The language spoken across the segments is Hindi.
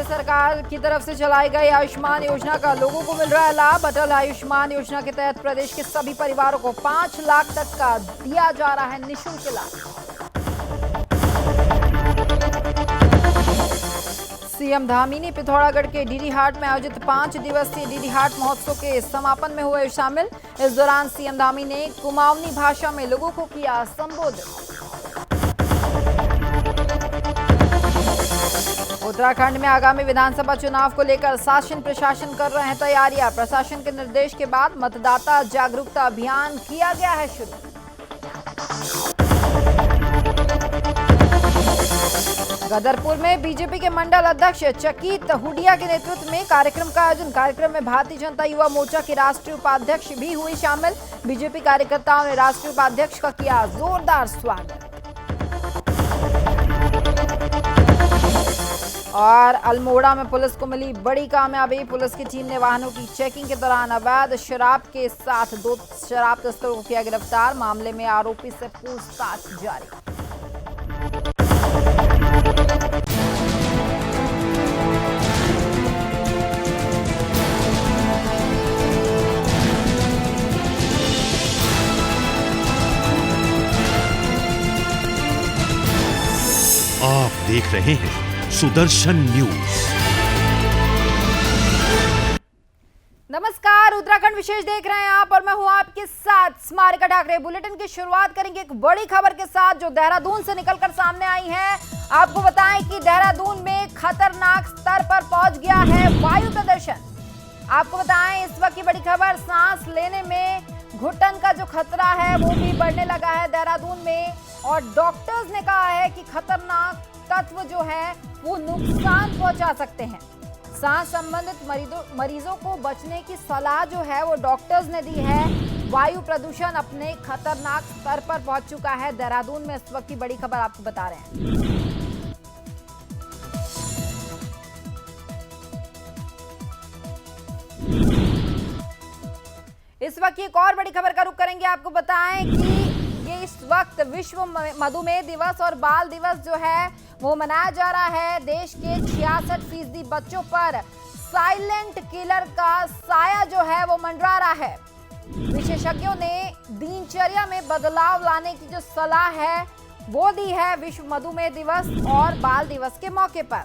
केंद्र सरकार की तरफ से चलाई गई आयुष्मान योजना का लोगों को मिल रहा है लाभ। अटल आयुष्मान योजना के तहत प्रदेश के सभी परिवारों को 5 लाख तक का दिया जा रहा है निःशुल्क लाभ। सीएम धामी ने पिथौरागढ़ के डीडी हाट में आयोजित 5 दिवसीय डीडी हाट महोत्सव के समापन में हुए शामिल। इस दौरान सीएम धामी ने कुमाऊनी भाषा में लोगों को किया संबोधित। उत्तराखंड में आगामी विधानसभा चुनाव को लेकर शासन प्रशासन कर रहे हैं तैयारियां। प्रशासन के निर्देश के बाद मतदाता जागरूकता अभियान किया गया है शुरू। गदरपुर में बीजेपी के मंडल अध्यक्ष चकित हुडिया के नेतृत्व में कार्यक्रम का आयोजन। कार्यक्रम में भारतीय जनता युवा मोर्चा के राष्ट्रीय उपाध्यक्ष भी हुई शामिल। बीजेपी कार्यकर्ताओं ने राष्ट्रीय उपाध्यक्ष का किया जोरदार स्वागत। और अल्मोड़ा में पुलिस को मिली बड़ी कामयाबी। पुलिस की टीम ने वाहनों की चेकिंग के दौरान अवैध शराब के साथ 2 शराब तस्करों को किया गिरफ्तार। मामले में आरोपी से पूछताछ जारी। आप देख रहे हैं सुदर्शन न्यूज। नमस्कार, उत्तराखंड विशेष देख रहे हैं आप और मैं हूं आपके साथ स्मारिका ठाकरे। बुलेटिन की शुरुआत करेंगे एक बड़ी खबर के साथ जो देहरादून से निकलकर सामने आई है। आपको बताएं कि देहरादून में खतरनाक स्तर पर पहुंच गया है वायु प्रदूषण। आपको बताएं इस वक्त की बड़ी खबर, सांस लेने में घुटन का जो खतरा है वो भी बढ़ने लगा है देहरादून में। और डॉक्टर्स ने कहा है कि खतरनाक तत्व जो है वो नुकसान पहुंचा सकते हैं। सांस संबंधित मरीजों को बचने की सलाह जो है वो डॉक्टर्स ने दी है। वायु प्रदूषण अपने खतरनाक स्तर पर पहुंच चुका है देहरादून में। इस वक्त की बड़ी खबर आपको बता रहे हैं। इस वक्त एक और बड़ी खबर का रुख करेंगे। आपको बताएं कि ये इस वक्त विश्व मधुमेह दिवस और बाल दिवस जो है वो मनाया जा रहा है। देश के 66% बच्चों पर साइलेंट किलर का साया जो है वो मंडरा रहा है। विशेषज्ञों ने दिनचर्या में बदलाव लाने की जो सलाह है वो दी है विश्व मधुमेह दिवस और बाल दिवस के मौके पर।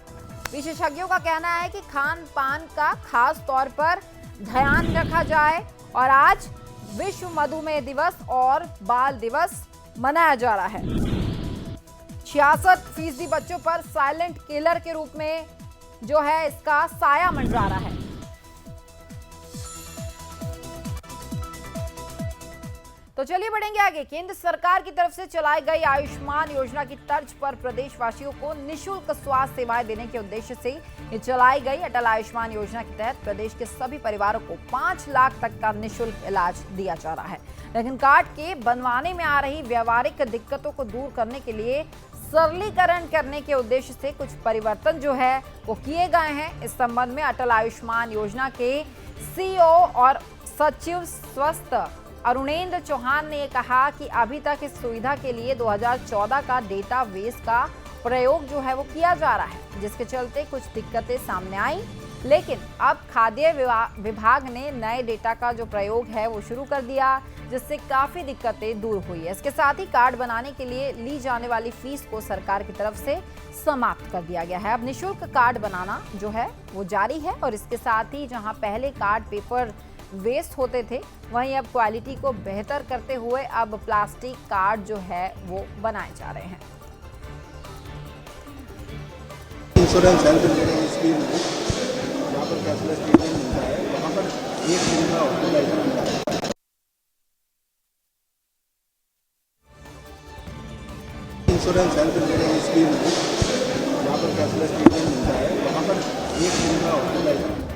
विशेषज्ञों का कहना है कि खान पान का खास तौर पर ध्यान रखा जाए और आज विश्व मधुमेह दिवस और बाल दिवस मनाया जा रहा है। 66% बच्चों पर साइलेंट किलर के रूप में जो है इसका साया मंडरा रहा है। तो चलिए बढ़ेंगे आगे। केंद्र सरकार की तरफ से चलाई गई आयुष्मान योजना की तर्ज पर प्रदेशवासियों को निःशुल्क स्वास्थ्य सेवाएं देने के उद्देश्य से ये चलाई गई अटल आयुष्मान योजना के तहत प्रदेश के सभी परिवारों को 5 लाख तक का निःशुल्क इलाज दिया जा रहा है। लेकिन कार्ड के बनवाने में आ रही व्यवहारिक दिक्कतों को दूर करने के लिए सरलीकरण करने के उद्देश्य से कुछ परिवर्तन जो है वो किए गए हैं। इस संबंध में अटल आयुष्मान योजना के सीईओ और सचिव स्वास्थ्य अरुणेंद्र चौहान ने कहा कि अभी तक इस सुविधा के लिए 2014 का डेटाबेस का प्रयोग जो है वो किया जा रहा है, जिसके चलते कुछ दिक्कतें सामने आई। लेकिन अब खाद्य विभाग ने नए डेटा का जो प्रयोग है वो शुरू कर दिया, जिससे काफी दिक्कतें दूर हुई है। इसके साथ ही कार्ड बनाने के लिए ली जाने वाली फीस को सरकार की तरफ से समाप्त कर दिया गया है। अब निःशुल्क कार्ड बनाना जो है वो जारी है और इसके साथ ही जहां पहले कार्ड पेपर वेस्ट होते थे वहीं अब क्वालिटी को बेहतर करते हुए अब प्लास्टिक कार्ड जो है वो बनाए जा रहे हैं। इंश्योरेंस हेल्थ इंश्योरेंस स्कीम है, यहाँ पर कैशलेस ट्रीटमेंट मिलता है। यहाँ पर 1 दिन का हॉस्पिटलाइजेशन मिलता है। इंश्योरेंस हेल्थ इंश्योरेंस स्कीम है, यहाँ पर कैशलेस ट्रीटमेंट मिलता है। यहाँ पर 1 दिन का हॉस्पिटलाइजेशन।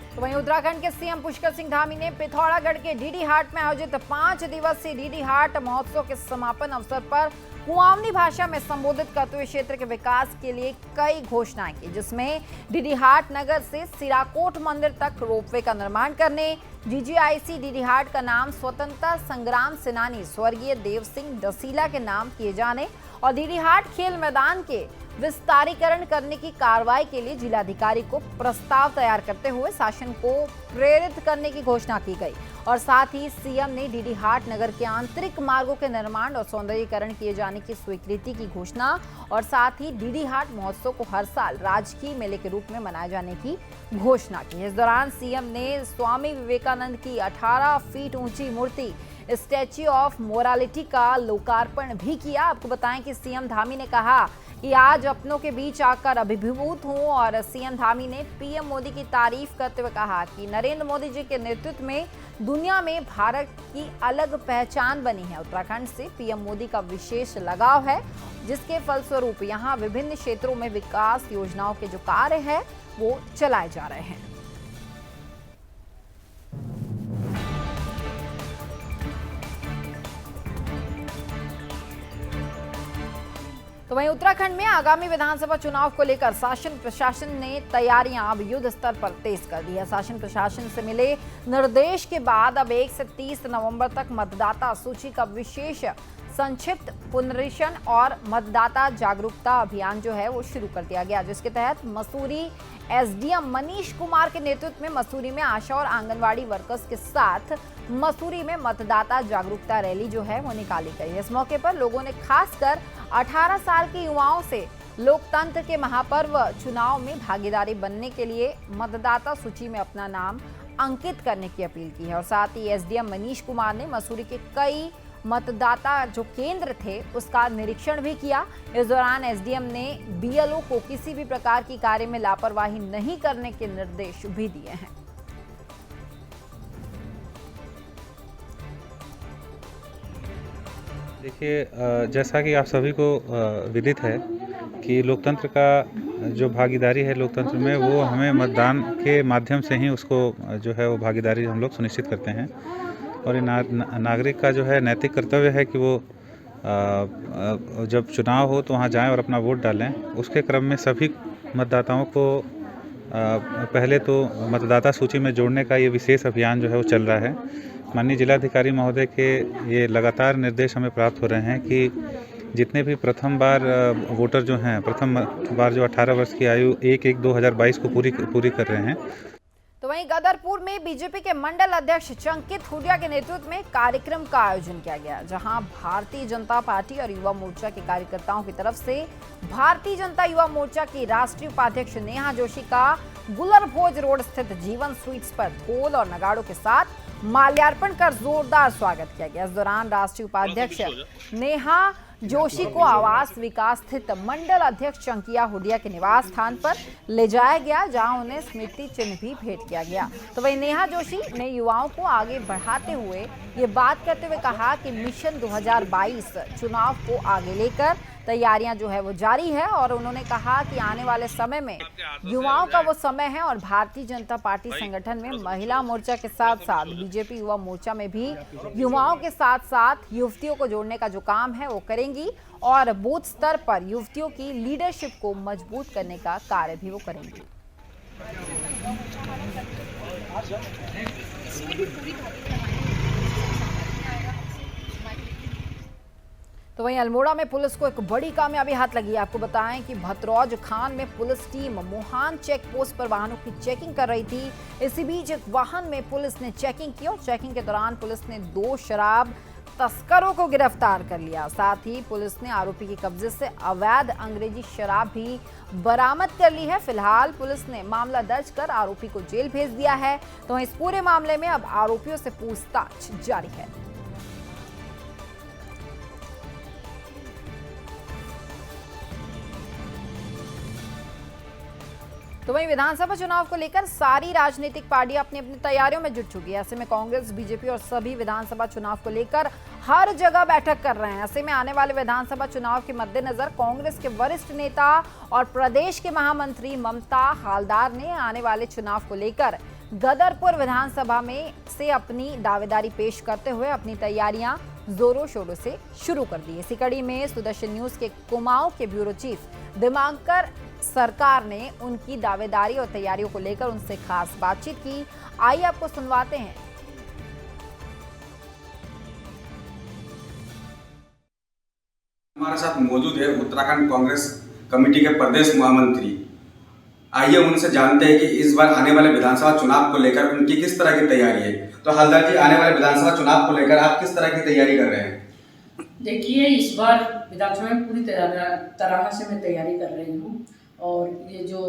तो वहीं उत्तराखंड के सीएम पुष्कर सिंह धामी ने पिथौरागढ़ के डीडी हाट में आयोजित 5 दिवसीय डीडी हाट महोत्सव के समापन अवसर पर कुमाऊनी भाषा में संबोधित करते हुए क्षेत्र के विकास के लिए कई घोषणाएं की, जिसमें डीडी हाट नगर से सिराकोट मंदिर तक रोपवे का निर्माण करने, जीजीआईसी डीडी हाट का नाम स्वतंत्रता संग्राम सेनानी स्वर्गीय देव सिंह डसीला के नाम किए जाने और डीडी हाट खेल मैदान के विस्तारीकरण करने की कार्रवाई के लिए जिलाधिकारी को प्रस्ताव तैयार करते हुए शासन को प्रेरित करने की घोषणा की गई और साथ ही सीएम ने डीडी हाट नगर के आंतरिक मार्गों के निर्माण और सौंदर्यीकरण किए जाने की स्वीकृति की घोषणा और साथ ही डीडी हाट महोत्सव को हर साल राजकीय मेले के रूप में मनाए जाने की घोषणा की। इस दौरान सीएम ने स्वामी विवेकानंद की 18 फीट ऊंची मूर्ति स्टैच्यू ऑफ मोरालिटी का लोकार्पण भी किया। आपको बताएं कि सीएम धामी ने कहा कि आज अपनों के बीच आकर अभिभूत हूं और सीएम धामी ने पीएम मोदी की तारीफ करते हुए कहा कि नरेंद्र मोदी जी के नेतृत्व में दुनिया में भारत की अलग पहचान बनी है। उत्तराखंड से पीएम मोदी का विशेष लगाव है, जिसके फलस्वरूप यहां विभिन्न क्षेत्रों में विकास योजनाओं के जो कार्य है वो चलाए जा रहे हैं। तो वहीं उत्तराखंड में आगामी विधानसभा चुनाव को लेकर शासन प्रशासन ने तैयारियां अब युद्ध स्तर पर तेज कर दी है। शासन प्रशासन से मिले निर्देश के बाद अब 1 से 30 नवंबर तक मतदाता सूची का विशेष संक्षिप्त पुनरीक्षण और मतदाता जागरूकता अभियान जो है वो शुरू कर दिया गया, जिसके तहत मसूरी एसडीएम मनीष कुमार के नेतृत्व में मसूरी में आशा और आंगनवाड़ी वर्कर्स के साथ मसूरी में मतदाता जागरूकता रैली जो है वो निकाली गई। इस मौके पर लोगों ने खासकर 18 साल के युवाओं से लोकतंत्र के महापर्व चुनाव में भागीदारी बनने के लिए मतदाता सूची में अपना नाम अंकित करने की अपील की है और साथ ही एसडीएम मनीष कुमार ने मसूरी के कई मतदाता जो केंद्र थे उसका निरीक्षण भी किया। इस दौरान एसडीएम ने बीएलओ को किसी भी प्रकार की कार्य में लापरवाही नहीं करने के निर्देश भी दिए हैं। देखिए, जैसा कि आप सभी को विदित है कि लोकतंत्र का जो भागीदारी है लोकतंत्र में, वो हमें मतदान के माध्यम से ही उसको जो है वो भागीदारी हम लोग सुनिश्चित करते हैं और ये नागरिक का जो है नैतिक कर्तव्य है कि वो जब चुनाव हो तो वहाँ जाएं और अपना वोट डालें। उसके क्रम में सभी मतदाताओं को पहले तो मतदाता सूची में जोड़ने का ये विशेष अभियान जो है वो चल रहा है। माननीय जिलाधिकारी महोदय के ये लगातार निर्देश हमें प्राप्त हो रहे हैं कि जितने भी प्रथम बार वोटर जो हैं, प्रथम बार जो 18 वर्ष की आयु 1/1/2022 को पूरी कर रहे हैं। तो वहीं गदरपुर में बीजेपी के मंडल अध्यक्ष चंकित हुडिया के नेतृत्व में कार्यक्रम का आयोजन किया गया, जहां भारतीय जनता पार्टी और युवा मोर्चा के कार्यकर्ताओं की तरफ से भारतीय जनता युवा मोर्चा की राष्ट्रीय उपाध्यक्ष नेहा जोशी का गुलर भोज रोड स्थित जीवन स्वीट्स पर ढोल और नगाड़ों के साथ माल्यार्पण कर जोरदार स्वागत किया गया। इस दौरान राष्ट्रीय उपाध्यक्ष नेहा जोशी को आवास विकास स्थित मंडल अध्यक्ष चंकिया हुडिया के निवास स्थान पर ले जाया गया, जहां उन्हें स्मृति चिन्ह भी भेंट किया गया। तो वहीं नेहा जोशी ने युवाओं को आगे बढ़ाते हुए ये बात करते हुए कहा कि मिशन 2022 चुनाव को आगे लेकर तैयारियां जो है वो जारी है और उन्होंने कहा कि आने वाले समय में युवाओं का वो समय है और भारतीय जनता पार्टी संगठन में महिला मोर्चा के साथ साथ बीजेपी युवा मोर्चा में भी युवाओं के साथ साथ युवतियों को जोड़ने का जो काम है वो करेंगी और बूथ स्तर पर युवतियों की लीडरशिप को मजबूत करने का कार्य भी वो करेंगी। तो वहीं अल्मोड़ा में पुलिस को एक बड़ी कामयाबी हाथ लगी है। आपको बताएं कि भतरौज खान में police team Mohan check post पर वाहनों की चेकिंग कर रही थी। इसी बीच एक वाहन में पुलिस ने चेकिंग की और चेकिंग के दौरान पुलिस ने 2 शराब तस्करों को गिरफ्तार कर लिया। साथ ही पुलिस ने आरोपी के कब्जे से अवैध अंग्रेजी शराब भी बरामद कर ली है। फिलहाल पुलिस ने मामला दर्ज कर आरोपी को जेल भेज दिया है। तो इस पूरे मामले में अब आरोपियों से पूछताछ जारी है। तो वहीं विधानसभा चुनाव को लेकर सारी राजनीतिक पार्टियां अपनी अपनी तैयारियों में जुट चुकी है। ऐसे में कांग्रेस, बीजेपी और सभी विधानसभा चुनाव को लेकर हर जगह बैठक कर रहे हैं। ऐसे में आने वाले विधानसभा चुनाव के मद्देनजर कांग्रेस के वरिष्ठ नेता और प्रदेश के महामंत्री ममता हालदार ने आने वाले चुनाव को लेकर गदरपुर विधानसभा में से अपनी दावेदारी पेश करते हुए अपनी तैयारियां जोरों शोरों से शुरू कर दी। इसी कड़ी में सुदर्शन न्यूज के कुमाऊं के ब्यूरो चीफ दिमांकर सरकार ने उनकी दावेदारी और तैयारियों को लेकर उनसे खास बातचीत की। आइए आपको सुनवाते हैं। हमारे साथ मौजूद है उत्तराखंड कांग्रेस कमेटी के प्रदेश महामंत्री। आइए उनसे जानते हैं कि इस बार आने वाले विधानसभा चुनाव को लेकर उनकी किस तरह की तैयारी है। तो हलदर जी, आने वाले विधानसभा चुनाव को लेकर आप किस तरह की तैयारी कर रहे हैं? देखिए, इस बार विधानसभा में पूरी तरह से मैं तैयारी कर रही हूँ। और ये जो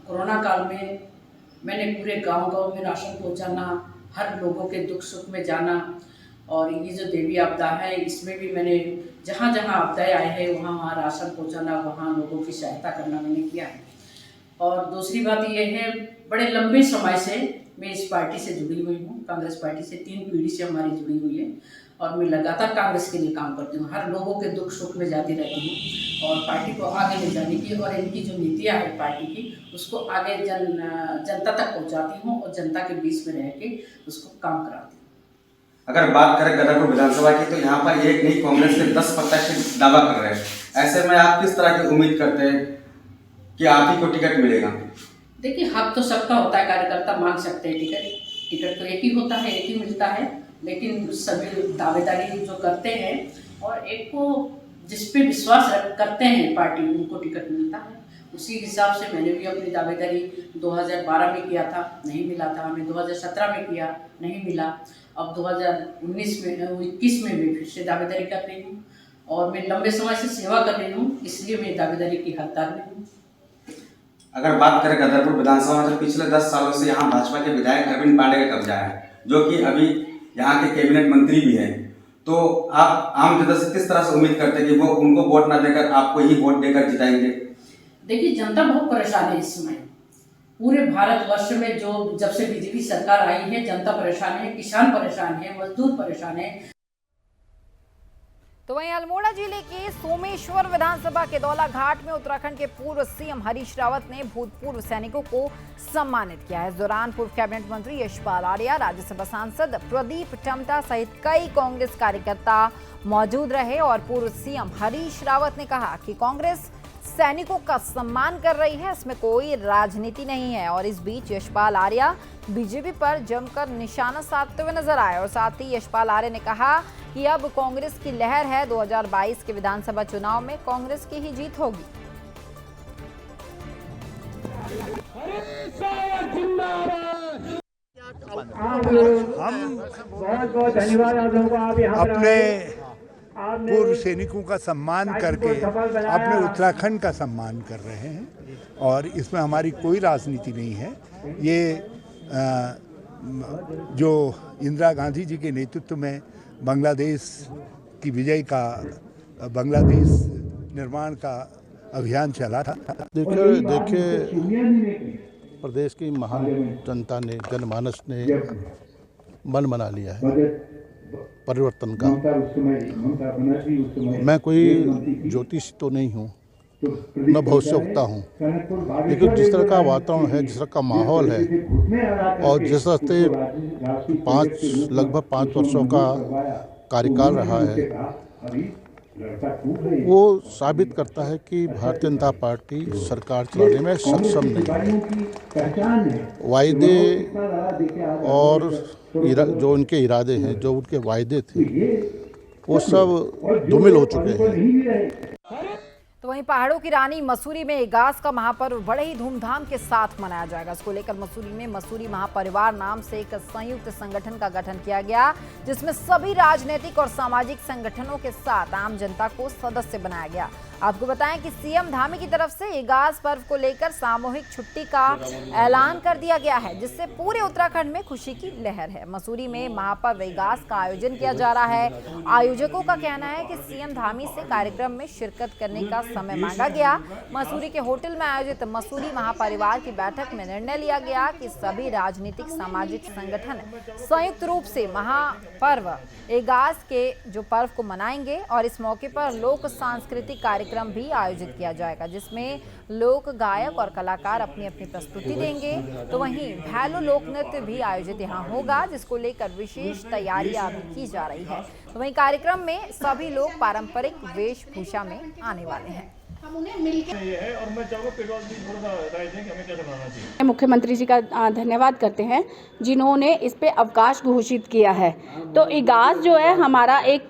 कोरोना काल में मैंने पूरे गांव-गांव में राशन पहुँचाना, हर लोगों के दुख सुख में जाना, और ये जो देवी आपदा है इसमें भी मैंने जहाँ जहाँ आपदाएँ आए हैं वहाँ राशन पहुँचाना, वहाँ लोगों की सहायता करना मैंने किया है। और दूसरी बात ये है, बड़े लंबे समय से मैं इस पार्टी से जुड़ी हुई हूँ। कांग्रेस पार्टी से 3 पीढ़ी से हमारी जुड़ी हुई है और मैं लगातार कांग्रेस के लिए काम करती हूँ। हर लोगों के दुख सुख में जाती रहती हूँ और पार्टी को आगे ले जाने की और इनकी जो नीतियाँ है पार्टी की उसको आगे जनता तक पहुँचाती हूँ और जनता के बीच में रह के उसको काम कराती हूँ। अगर बात करें गदरपुर विधानसभा की, तो यहाँ पर एक नहीं कांग्रेस के 10 प्रत्याशी दावा कर रहे हैं। ऐसे में आप किस तरह की उम्मीद करते हैं कि आप ही को टिकट मिलेगा? देखिए, हक तो सबका होता है, कार्यकर्ता मांग सकते हैं टिकट तो एक ही होता है, एक ही मिलता है, लेकिन सभी दावेदारी जो करते हैं और एक को जिस पे विश्वास करते हैं पार्टी, उनको टिकट मिलता है। उसी हिसाब से मैंने भी अपनी दावेदारी 2012 में किया था, नहीं मिला था। मैं 2017 में किया, नहीं मिला। अब 2021 में मैं फिर से दावेदारी कर रही हूँ और मैं लंबे समय से सेवा कर रही हूँ, इसलिए मैं दावेदारी की हकदार में हूँ। अगर बात करें गदरपुर विधानसभा में, तो पिछले 10 सालों से यहाँ भाजपा के विधायक अरविंद पांडे का कब्जा है, जो कि अभी यहाँ के कैबिनेट मंत्री भी हैं। तो आप आम जनता से किस तरह से उम्मीद करते हैं कि वो उनको वोट ना देकर आपको ही वोट देकर जिताएंगे? देखिए, जनता बहुत परेशान है इस समय। पूरे भारतवर्ष में जब से बीजेपी सरकार आई है, जनता परेशान है, किसान परेशान है, मजदूर परेशान है। तो वहीं अल्मोड़ा जिले के सोमेश्वर विधानसभा के दौला घाट में उत्तराखंड के पूर्व सीएम हरीश रावत ने भूतपूर्व सैनिकों को सम्मानित किया है। इस दौरान पूर्व कैबिनेट मंत्री यशपाल आर्या, राज्यसभा सांसद प्रदीप टम्टा सहित कई कांग्रेस कार्यकर्ता मौजूद रहे और पूर्व सीएम हरीश रावत ने कहा कि कांग्रेस सैनिकों का सम्मान कर रही है, इसमें कोई राजनीति नहीं है। और इस बीच यशपाल आर्या बीजेपी पर जमकर निशाना साधते हुए नजर आए और साथ ही यशपाल आर्या ने कहा कि अब कांग्रेस की लहर है, 2022 के विधानसभा चुनाव में कांग्रेस की ही जीत होगी। हम बहुत धन्यवाद आप लोगों को, आप यहाँ अपने पूर्व सैनिकों का सम्मान करके अपने उत्तराखंड का सम्मान कर रहे हैं और इसमें हमारी कोई राजनीति नहीं है। ये जो इंदिरा गांधी जी के नेतृत्व में बांग्लादेश की विजय का, बांग्लादेश निर्माण का अभियान चला था। देखिए प्रदेश की महान जनता ने, जनमानस ने मन बना लिया है परिवर्तन का। मैं कोई ज्योतिष तो नहीं हूँ, न भविष्यवक्ता हूँ, लेकिन जिस तरह का वातावरण है, जिस तरह का माहौल है और जिस तरह से लगभग 5 वर्षों का कार्यकाल रहा है, वो साबित करता है कि भारतीय जनता पार्टी सरकार चलाने में सक्षम नहीं है। वायदे और जो उनके इरादे हैं, जो उनके वायदे थे, वो सब धूमिल हो चुके हैं। तो वहीं पहाड़ों की रानी मसूरी में इगास का महापर्व बड़े ही धूमधाम के साथ मनाया जाएगा। इसको लेकर मसूरी में मसूरी महापरिवार नाम से एक संयुक्त संगठन का गठन किया गया, जिसमें सभी राजनीतिक और सामाजिक संगठनों के साथ आम जनता को सदस्य बनाया गया। आपको बताएं कि सीएम धामी की तरफ से इगास पर्व को लेकर सामूहिक छुट्टी का ऐलान कर दिया गया है, जिससे पूरे उत्तराखंड में खुशी की लहर है। मसूरी में महापर्व इगास का आयोजन किया जा रहा है। आयोजकों का कहना है कि सीएम धामी से कार्यक्रम में शिरकत करने का समय मांगा गया। मसूरी के होटल में आयोजित मसूरी महापरिवार की बैठक में निर्णय लिया गया कि सभी राजनीतिक सामाजिक संगठन संयुक्त रूप से महापर्व इगास के जो पर्व को मनाएंगे और इस मौके पर लोक सांस्कृतिक कार्यक्रम भी आयोजित किया जाएगा, जिसमें लोक गायक और कलाकार अपनी अपनी प्रस्तुति देंगे। तो वहीं भैलो लोक नृत्य भी आयोजित यहाँ होगा, जिसको लेकर विशेष तैयारियां भी की जा रही है। तो वहीं कार्यक्रम में सभी लोग पारंपरिक वेशभूषा में आने वाले हैं। हम उन्हें मिलकर ये है। और मैं चाहूँगा पेट्रोल भी थोड़ा सा राय दें कि हमें क्या करना चाहिए। मुख्यमंत्री जी का धन्यवाद करते हैं जिन्होंने इस पे अवकाश घोषित किया है। तो इगास जो है हमारा एक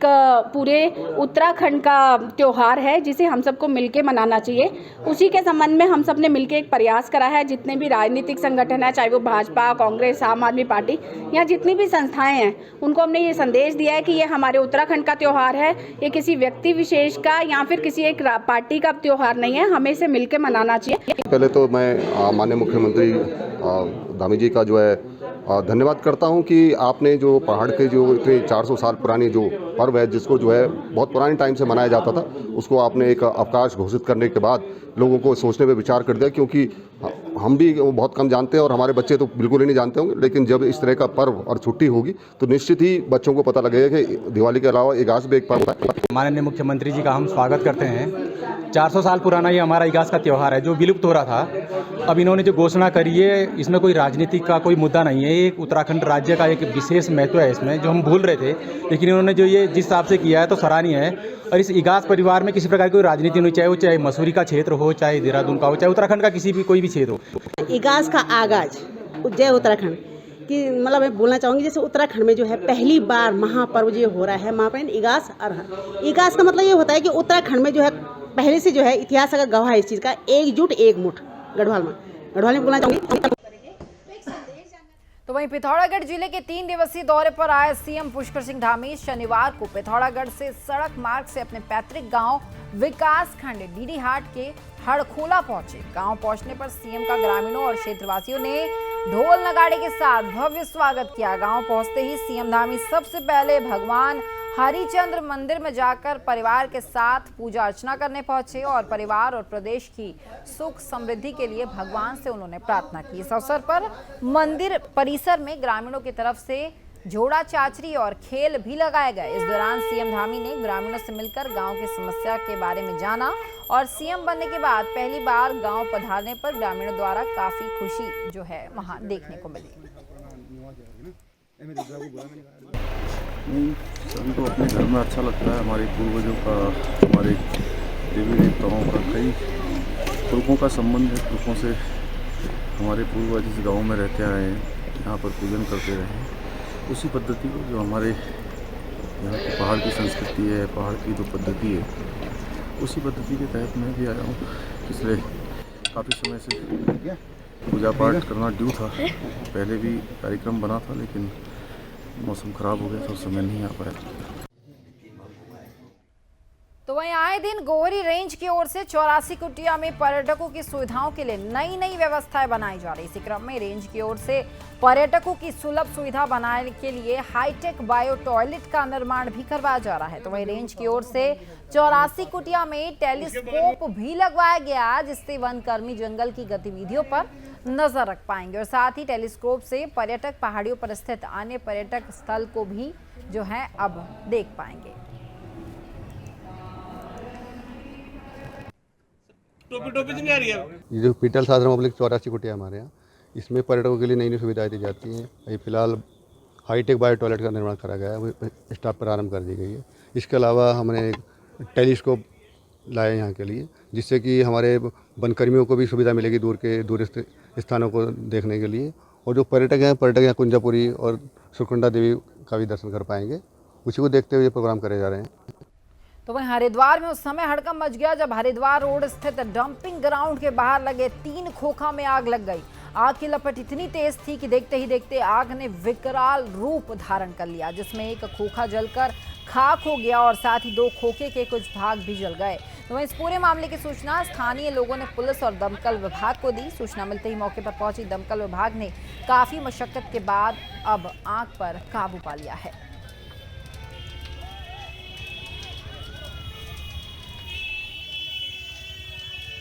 पूरे उत्तराखंड का त्योहार है जिसे हम सबको मिलके मनाना चाहिए। उसी के संबंध में हम सब ने मिलके एक प्रयास करा है। जितने भी राजनीतिक संगठन है, चाहे वो भाजपा, कांग्रेस, आम आदमी पार्टी या जितनी भी संस्थाएं हैं, उनको हमने ये संदेश दिया है कि ये हमारे उत्तराखंड का त्योहार है। ये किसी व्यक्ति विशेष का या फिर किसी एक पार्टी का त्योहार नहीं है, हमें इसे मिलकर मनाना चाहिए। पहले तो मैं माननीय मुख्यमंत्री धामी जी का जो है धन्यवाद करता हूं कि आपने जो पहाड़ के जो इतने 400 साल पुरानी जो पर्व है, जिसको जो है बहुत पुराने टाइम से मनाया जाता था, उसको आपने एक अवकाश घोषित करने के बाद लोगों को सोचने पे विचार कर दिया। क्योंकि हम भी बहुत कम जानते हैं और हमारे बच्चे तो बिल्कुल ही नहीं जानते होंगे, लेकिन जब इस तरह का पर्व और छुट्टी होगी तो निश्चित ही बच्चों को पता लगेगा कि दिवाली के अलावा इगास भी एक पर्व है। माननीय मुख्यमंत्री जी का हम स्वागत करते हैं। 400 साल पुराना ये हमारा इगास का त्यौहार है जो विलुप्त हो रहा था। अब इन्होंने जो घोषणा करी है, इसमें कोई राजनीति का कोई मुद्दा नहीं है। एक उत्तराखंड राज्य का एक विशेष महत्व है इसमें, जो हम भूल रहे थे, लेकिन इन्होंने जो ये जिस हिसाब से किया है तो सराहनीय है। और इस इगास परिवार में किसी प्रकार की कोई राजनीति नहीं, चाहे वो चाहे मसूरी का क्षेत्र हो, चाहे देहरादून का हो, चाहे उत्तराखंड का किसी भी कोई भी क्षेत्र हो। इगास का आगाज जय उत्तराखंड कि मतलब मैं बोलना चाहूँगी, जैसे उत्तराखंड में जो है पहली बार महापर्व जो हो रहा है, महापर्व इगास अरहर। इगास का मतलब ये होता है कि उत्तराखंड में जो है पहले से जो है इतिहास का गवाह है इस चीज़ का, एकजुट एक मुठ। गढ़वाल में बोलना चाहूँगी। तो वहीं पिथौरागढ़ जिले के 3 दिवसीय दौरे पर आए सीएम पुष्कर सिंह धामी शनिवार को पिथौरागढ़ से सड़क मार्ग से अपने पैतृक गांव विकास खंड डीडीहाट के हड़खोला पहुंचे। गांव पहुंचने पर सीएम का ग्रामीणों और क्षेत्रवासियों ने ढोल नगाड़े के साथ भव्य स्वागत किया। गांव पहुंचते ही सीएम धामी सबसे पहले भगवान हरिचंद्र मंदिर में जाकर परिवार के साथ पूजा अर्चना करने पहुंचे और परिवार और प्रदेश की सुख समृद्धि के लिए भगवान से उन्होंने प्रार्थना की। इस अवसर पर मंदिर परिसर में ग्रामीणों की तरफ से जोड़ा चाचरी और खेल भी लगाए गए। इस दौरान सीएम धामी ने ग्रामीणों से मिलकर गांव की समस्या के बारे में जाना और सीएम बनने के बाद पहली बार गांव पधारने पर ग्रामीणों द्वारा काफी खुशी जो है वहां देखने को मिली। सभी को अपने घर में अच्छा लगता है। हमारे पूर्वजों का, हमारे देवी देवताओं का, कई पुरखों का संबंध है। पुरखों से हमारे पूर्वज इस गाँव में रहते आए हैं, यहाँ पर पूजन करते रहे हैं। उसी पद्धति को जो हमारे यहाँ की पहाड़ की संस्कृति है, पहाड़ की जो पद्धति है, उसी पद्धति के तहत मैं भी आया हूँ। पिछले काफ़ी समय से पूजा पाठ करना ड्यू था। पहले भी कार्यक्रम बना था, लेकिन मौसम खराब हो गया तो समय नहीं आ पाया। तो वहीं आए दिन गोहरी रेंज की ओर से 84 कुटिया में पर्यटकों की सुविधाओं के लिए नई नई व्यवस्थाएं बनाई जा रही। इसी क्रम में रेंज की ओर से पर्यटकों की सुलभ सुविधा बनाने के लिए हाईटेक बायो टॉयलेट का निर्माण भी करवाया जा रहा है। तो वहीं रेंज की ओर से 84 कुटिया में टेलीस्कोप भी लगवाया गया, जिससे वन कर्मी जंगल की गतिविधियों पर नजर रख पाएंगे और साथ ही टेलीस्कोप से पर्यटक पहाड़ियों पर स्थित अन्य पर्यटक स्थल को भी जो है अब देख पाएंगे। ये जो पीटल साधन पब्लिक 84 कुटिया हमारे यहाँ, इसमें पर्यटकों के लिए नई नई सुविधाएं दी जाती हैं। अभी फिलहाल हाईटेक बायो टॉयलेट का निर्माण करा गया है, वो स्टाफ प्रारंभ कर दी गई है। इसके अलावा हमने एक टेलीस्कोप लाए यहाँ के लिए, जिससे कि हमारे वनकर्मियों को भी सुविधा मिलेगी दूरस्थ स्थानों को देखने के लिए। और जो पर्यटक यहाँ कुंजापुरी और सुकुंडा देवी का भी दर्शन कर पाएंगे। उसी को देखते हुए ये प्रोग्राम करे जा रहे हैं। तो वहीं हरिद्वार में उस समय हड़कंप मच गया जब हरिद्वार रोड स्थित डंपिंग ग्राउंड के बाहर लगे 3 खोखा में आग लग गई। आग की लपट इतनी तेज थी कि देखते ही देखते आग ने विकराल रूप धारण कर लिया, जिसमें एक खोखा जलकर खाक हो गया और साथ ही 2 खोखे के कुछ भाग भी जल गए। तो इस पूरे मामले की सूचना स्थानीय लोगों ने पुलिस और दमकल विभाग को दी। सूचना मिलते ही मौके पर पहुंची दमकल विभाग ने काफी मशक्कत के बाद अब आग पर काबू पा लिया है।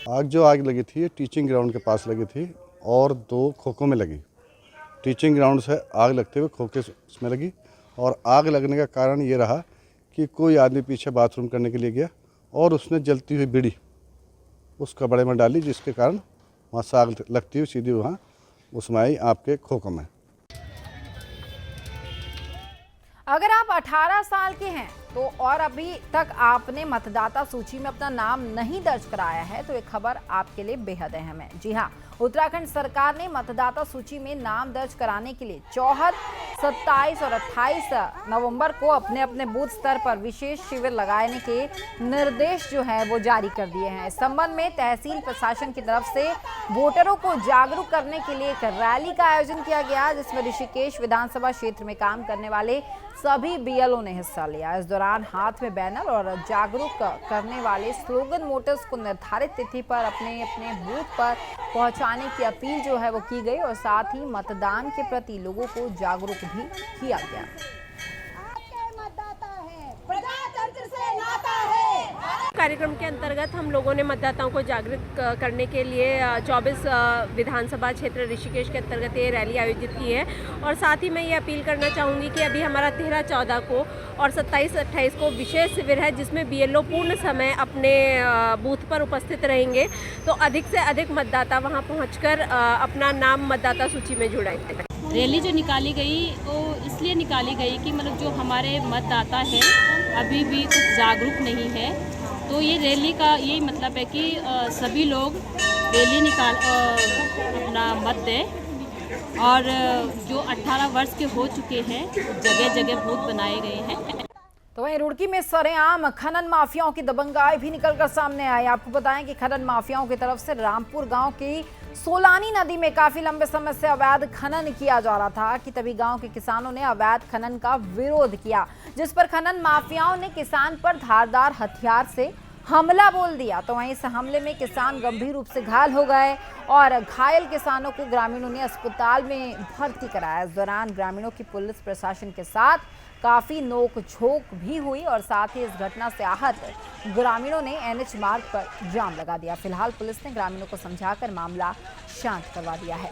आग लगी थी टीचिंग ग्राउंड के पास लगी थी और 2 खोखों में लगी। टीचिंग ग्राउंड से आग लगते हुए खोखे उसमें लगी और आग लगने का कारण ये रहा कि कोई आदमी पीछे बाथरूम करने के लिए गया और उसने जलती हुई बीड़ी उस कपड़े में डाली, जिसके कारण वहाँ से आग लगती हुई सीधी वहाँ उसमें आई आपके खोखों में। अगर आप 18 साल के हैं तो और अभी तक आपने मतदाता सूची में अपना नाम नहीं दर्ज कराया है तो ये खबर आपके लिए बेहद अहम है। जी हाँ, उत्तराखंड सरकार ने मतदाता सूची में नाम दर्ज कराने के लिए 24, 27 और 28 नवंबर को अपने अपने बूथ स्तर पर विशेष शिविर लगाने के निर्देश जो है वो जारी कर दिए हैं। इस संबंध में तहसील प्रशासन की तरफ से वोटरों को जागरूक करने के लिए एक रैली का आयोजन किया गया, जिसमें ऋषिकेश विधानसभा क्षेत्र में काम करने वाले सभी बीएलओ ने हिस्सा लिया। इस दौरान हाथ में बैनर और जागरूक करने वाले स्लोगन वोटर्स को निर्धारित तिथि पर अपने अपने बूथ पर पहुंचाने की अपील जो है वो की गई और साथ ही मतदान के प्रति लोगों को जागरूक भी किया गया। कार्यक्रम के अंतर्गत हम लोगों ने मतदाताओं को जागरूक करने के लिए 24 विधानसभा क्षेत्र ऋषिकेश के अंतर्गत ये रैली आयोजित की है और साथ ही मैं ये अपील करना चाहूँगी कि अभी हमारा 13-14 को और 27-28 को विशेष शिविर है, जिसमें बीएलओ पूर्ण समय अपने बूथ पर उपस्थित रहेंगे, तो अधिक से अधिक मतदाता वहाँ पहुँचकर अपना नाम मतदाता सूची में जुड़ाएंगे। रैली जो निकाली गई वो इसलिए निकाली गई कि मतलब जो हमारे मतदाता हैं अभी भी कुछ जागरूक नहीं है, तो ये रैली का यही मतलब है कि सभी लोग रैली निकाल अपना मत दें और जो 18 वर्ष के हो चुके हैं जगह जगह बूथ बनाए गए हैं। तो वहीं रुड़की में सरेआम खनन माफियाओं की दबंगाई भी निकलकर सामने आई। आपको बताएं कि खनन माफियाओं की तरफ से रामपुर गांव की सोलानी नदी में काफी लंबे समय से अवैध खनन किया जा रहा था कि तभी गांव के किसानों ने अवैध खनन का विरोध किया, जिस पर खनन माफियाओं ने किसान पर धारदार हथियार से हमला बोल दिया। तो वहीं इस हमले में किसान गंभीर रूप से घायल हो गए और घायल किसानों को ग्रामीणों ने अस्पताल में भर्ती कराया। इस दौरान ग्रामीणों की पुलिस प्रशासन के साथ काफी नोक-झोंक भी हुई और साथ ही इस घटना से आहत ग्रामीणों ने एनएच मार्ग पर जाम लगा दिया। फिलहाल पुलिस ने ग्रामीणों को समझाकर मामला शांत करवा दिया है।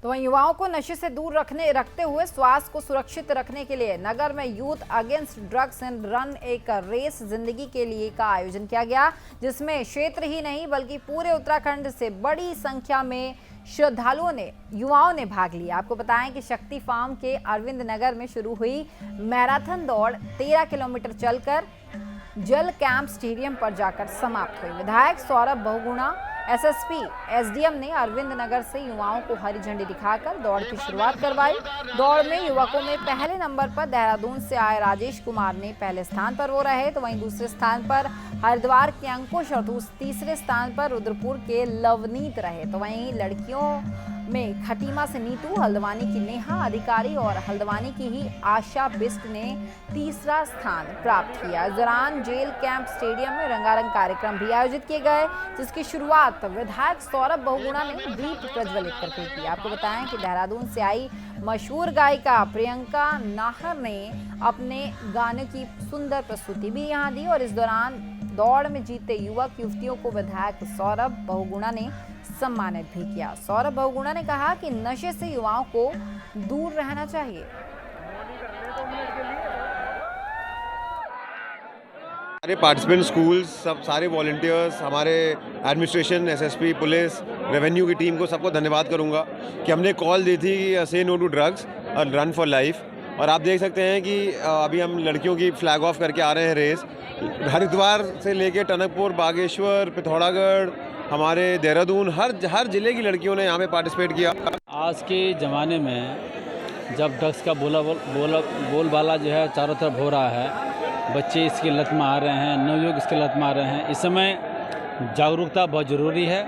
तो वहीं युवाओं को नशे से दूर रखते हुए स्वास्थ्य को सुरक्षित रखने के लिए नगर में youth against drugs and run एक रेस जिंदगी के लिए का आयोजन किया गया, जिसमें क्षेत्र ही नहीं बल्कि पूरे उत्तराखंड से बड़ी संख्या में श्रद्धालुओं ने युवाओं ने भाग लिया। आपको बताएं कि शक्ति फार्म के अरविंद नगर में शुरू हुई मैराथन दौड़ 13 किलोमीटर चलकर जल कैंप स्टेडियम पर जाकर समाप्त हुई। विधायक सौरभ बहुगुणा एसएसपी एसडीएम ने अरविंद नगर से युवाओं को हरी झंडी दिखाकर दौड़ की शुरुआत करवाई। दौड़ में युवकों में पहले नंबर पर देहरादून से आए राजेश कुमार ने पहले स्थान पर वो रहे, तो वहीं दूसरे स्थान पर हरिद्वार के अंकुश और तीसरे स्थान पर रुद्रपुर के लवनीत रहे। तो वहीं लड़कियों में खटीमा से नीतू, हल्द्वानी की नेहा अधिकारी और हल्द्वानी की ही आशा बिस्ट ने तीसरा स्थान प्राप्त किया। इस दौरान जेल कैंप स्टेडियम में रंगारंग कार्यक्रम भी आयोजित किए गए, जिसकी शुरुआत विधायक सौरभ बहुगुणा ने दीप प्रज्वलित करके की। आपको बताएं कि देहरादून से आई मशहूर गायिका प्रियंका नाहर ने अपने गाने की सुंदर प्रस्तुति भी यहां दी और इस दौरान दौड़ में जीते युवक युवतियों को विधायक सौरभ बहुगुणा ने सम्मानित भी किया। सौरभ बहुगुणा ने कहा कि नशे से युवाओं को दूर रहना चाहिए। हमारे पार्टिसिपेंट स्कूल्स, सब सारे वॉलंटियर्स, हमारे एडमिनिस्ट्रेशन, एसएसपी, पुलिस, रेवेन्यू की टीम को सबको धन्यवाद करूंगा कि हमने कॉल दी थी से नो टू ड्रग्स और रन फॉर लाइफ। और आप देख सकते हैं कि अभी हम लड़कियों की फ्लैग ऑफ करके आ रहे हैं रेस। हरिद्वार से लेके टनकपुर, बागेश्वर, पिथौरागढ़, हमारे देहरादून, हर ज़िले की लड़कियों ने यहाँ पे पार्टिसिपेट किया। आज के ज़माने में जब ड्रग्स का बोलबाला जो है चारों तरफ हो रहा है, बच्चे इसकी लत में आ रहे हैं, नवयुवक इसकी लत में आ रहे हैं, इस समय जागरूकता बहुत ज़रूरी है।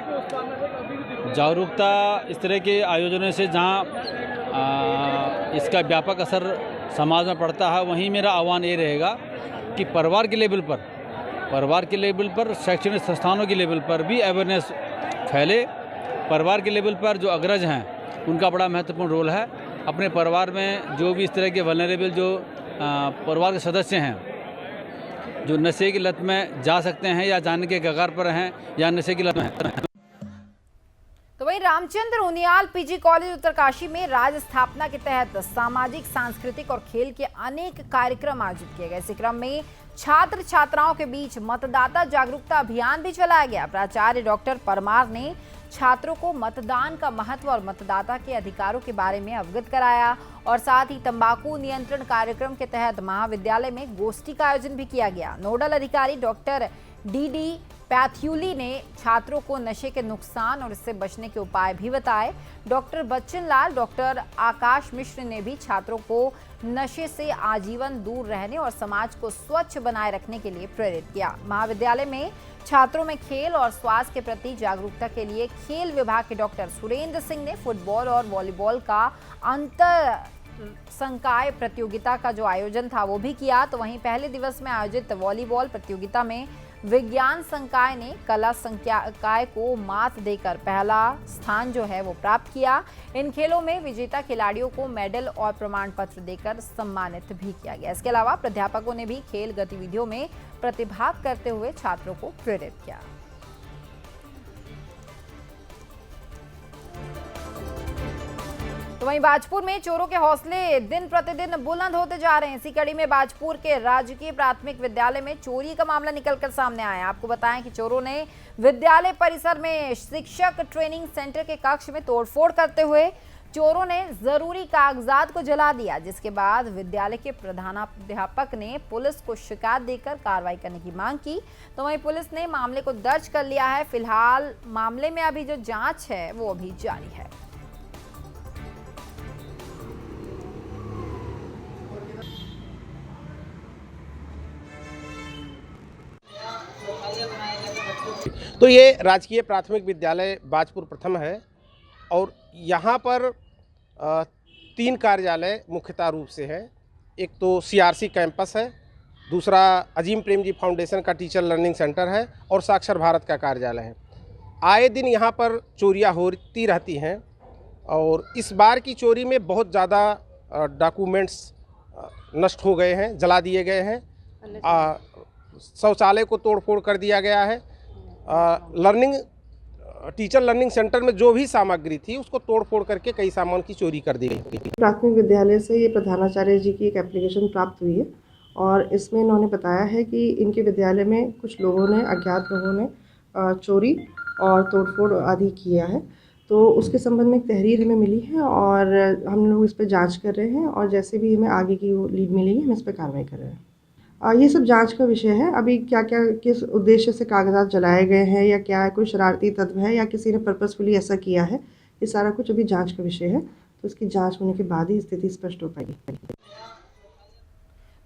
जागरूकता इस तरह के आयोजनों से जहाँ इसका व्यापक असर समाज में पड़ता है, वहीं मेरा आह्वान ये रहेगा कि परिवार के लेवल पर, शैक्षणिक संस्थानों के लेवल पर भी अवेयरनेस फैले। परिवार के लेवल पर जो अग्रज हैं उनका बड़ा महत्वपूर्ण रोल है। अपने परिवार में जो भी इस तरह के वल्नरेबल जो परिवार के सदस्य हैं जो नशे की लत में जा सकते हैं या जाने के कगार पर हैं या नशे की लत में हैं। तो वहीं रामचंद्र उनियाल पीजी कॉलेज उत्तरकाशी में राज्य स्थापना के तहत सामाजिक, सांस्कृतिक और खेल के अनेक कार्यक्रम आयोजित किए गए। इसी क्रम में छात्र छात्राओं के बीच मतदाता जागरूकता अभियान भी चलाया गया। प्राचार्य डॉक्टर परमार ने छात्रों को मतदान का महत्व और मतदाता के अधिकारों के बारे में अवगत कराया और साथ ही तंबाकू नियंत्रण कार्यक्रम के तहत महाविद्यालय में गोष्ठी का आयोजन भी किया गया। नोडल अधिकारी डॉक्टर डी पैथ्यूली ने छात्रों को नशे के नुकसान और इससे बचने के उपाय भी बताए। डॉक्टर बच्चन लाल, डॉक्टर आकाश मिश्र ने भी छात्रों को नशे से आजीवन दूर रहने और समाज को स्वच्छ बनाए रखने के लिए प्रेरित किया। महाविद्यालय में छात्रों में खेल और स्वास्थ्य के प्रति जागरूकता के लिए खेल विभाग के डॉक्टर सुरेंद्र सिंह ने फुटबॉल और वॉलीबॉल का अंतर संकाय प्रतियोगिता का जो आयोजन था वो भी किया। तो वहीं पहले दिवस में आयोजित वॉलीबॉल प्रतियोगिता में विज्ञान संकाय ने कला संकाय को मात देकर पहला स्थान जो है वो प्राप्त किया। इन खेलों में विजेता खिलाड़ियों को मेडल और प्रमाण पत्र देकर सम्मानित भी किया गया। इसके अलावा प्राध्यापकों ने भी खेल गतिविधियों में प्रतिभाग करते हुए छात्रों को प्रेरित किया। तो वहीं बाजपुर में चोरों के हौसले दिन प्रतिदिन बुलंद होते जा रहे हैं। इसी कड़ी में बाजपुर के राजकीय प्राथमिक विद्यालय में चोरी का मामला निकलकर सामने आया। आपको बताएं कि चोरों ने विद्यालय परिसर में शिक्षक ट्रेनिंग सेंटर के कक्ष में तोड़फोड़ करते हुए चोरों ने जरूरी कागजात को जला दिया, जिसके बाद विद्यालय के प्रधानाध्यापक ने पुलिस को शिकायत देकर कार्रवाई करने की मांग की। तो वहीं पुलिस ने मामले को दर्ज कर लिया है। फिलहाल मामले में अभी जो जांच है वो अभी जारी है। तो ये राजकीय प्राथमिक विद्यालय बाजपुर प्रथम है और यहाँ पर 3 कार्यालय मुख्यतः रूप से हैं। एक तो CRC कैंपस है, दूसरा अजीम प्रेम जी फाउंडेशन का टीचर लर्निंग सेंटर है और साक्षर भारत का कार्यालय है। आए दिन यहाँ पर चोरियाँ होती रहती हैं और इस बार की चोरी में बहुत ज़्यादा डॉक्यूमेंट्स नष्ट हो गए हैं, जला दिए गए हैं। शौचालय को तोड़फोड़ कर दिया गया है। टीचर लर्निंग सेंटर में जो भी सामग्री थी उसको तोड़फोड़ करके कई सामान की चोरी कर दी गई। प्राथमिक विद्यालय से ये प्रधानाचार्य जी की एक एप्लीकेशन प्राप्त हुई है और इसमें इन्होंने बताया है कि इनके विद्यालय में कुछ लोगों ने, अज्ञात लोगों ने चोरी और तोड़फोड़ आदि किया है। तो उसके संबंध में एक तहरीर हमें मिली है और हम लोग इस पर जांच कर रहे हैं और जैसे भी हमें आगे की लीड मिलेगी हम इस पर कार्रवाई कर रहे हैं। ये सब जांच का विषय है। अभी क्या क्या किस उद्देश्य से कागजात जलाए गए हैं या क्या कोई शरारती तत्व है या किसी ने पर्पसफुली ऐसा किया है, ये सारा कुछ अभी जांच का विषय है। तो इसकी जांच होने के बाद ही स्थिति स्पष्ट हो पाएगी।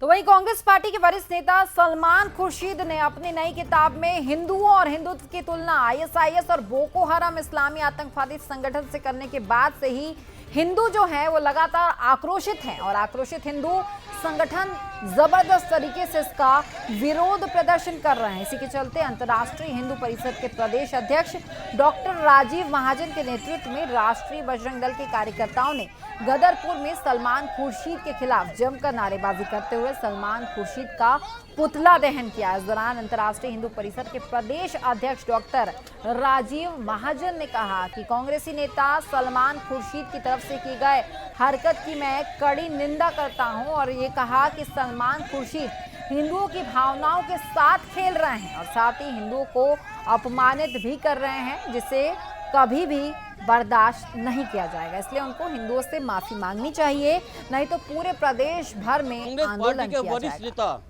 तो वहीं कांग्रेस पार्टी के वरिष्ठ नेता सलमान खुर्शीद ने अपनी नई किताब में हिंदुओं और हिंदुत्व की तुलना ISIS और बोको हराम इस्लामी आतंकवादी संगठन से करने के बाद से ही हिंदू जो है वो लगातार आक्रोशित हैं और आक्रोशित हिंदू संगठन जबरदस्त तरीके से इसका विरोध प्रदर्शन कर रहे हैं। इसी के चलते अंतर्राष्ट्रीय हिंदू परिषद के प्रदेश अध्यक्ष डॉक्टर राजीव महाजन के नेतृत्व में राष्ट्रीय बजरंग दल के कार्यकर्ताओं ने गदरपुर में सलमान खुर्शीद के खिलाफ जमकर नारेबाजी करते हुए सलमान खुर्शीद का पुतला दहन किया। इस दौरान अंतर्राष्ट्रीय हिंदू परिषद के प्रदेश अध्यक्ष डॉक्टर राजीव महाजन ने कहा कि कांग्रेसी नेता सलमान खुर्शीद की तरफ से की गए हरकत की मैं कड़ी निंदा करता हूं और ये कहा कि सलमान खुर्शीद हिंदुओं की भावनाओं के साथ खेल रहे हैं और साथ ही हिंदुओं को अपमानित भी कर रहे हैं, जिसे कभी भी बर्दाश्त नहीं किया जाएगा। इसलिए उनको हिंदुओं से माफी मांगनी चाहिए, नहीं तो पूरे प्रदेश भर में आंदोलन किया जाएगा। वरिष्ठ नेता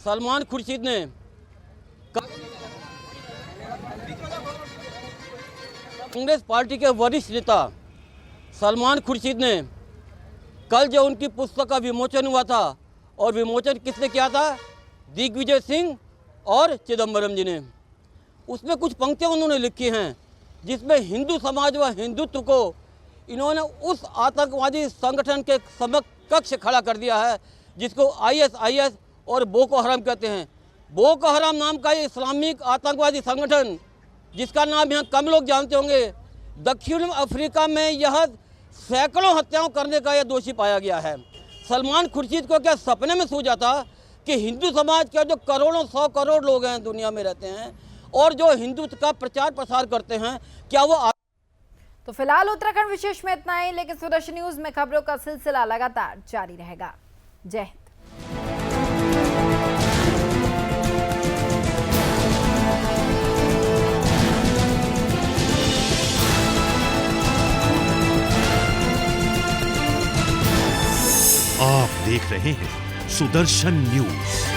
सलमान खुर्शीद ने कांग्रेस पार्टी के वरिष्ठ नेता सलमान खुर्शीद ने कल जो उनकी पुस्तक का विमोचन हुआ था और विमोचन किसने किया था? दिग्विजय सिंह और चिदम्बरम जी ने। उसमें कुछ पंक्तियां उन्होंने लिखी हैं जिसमें हिंदू समाज व हिंदुत्व को इन्होंने उस आतंकवादी संगठन के समकक्ष खड़ा कर दिया है जिसको ISIS और बोको हराम कहते हैं। बोको हराम नाम का ये इस्लामिक आतंकवादी संगठन, जिसका नाम यहाँ कम लोग जानते होंगे, दक्षिण अफ्रीका में यह सैकड़ों हत्याओं करने का यह दोषी पाया गया है। सलमान खुर्शीद को क्या सपने में सूझा था कि हिंदू समाज के जो करोड़ों 100 करोड़ लोग हैं दुनिया में रहते हैं और जो हिंदुत्व का प्रचार प्रसार करते हैं, क्या वो तो फिलहाल उत्तराखंड विशेष में इतना ही, लेकिन सुदर्शन न्यूज में खबरों का सिलसिला लगातार जारी रहेगा। जय हिंद। देख रहे हैं सुदर्शन न्यूज।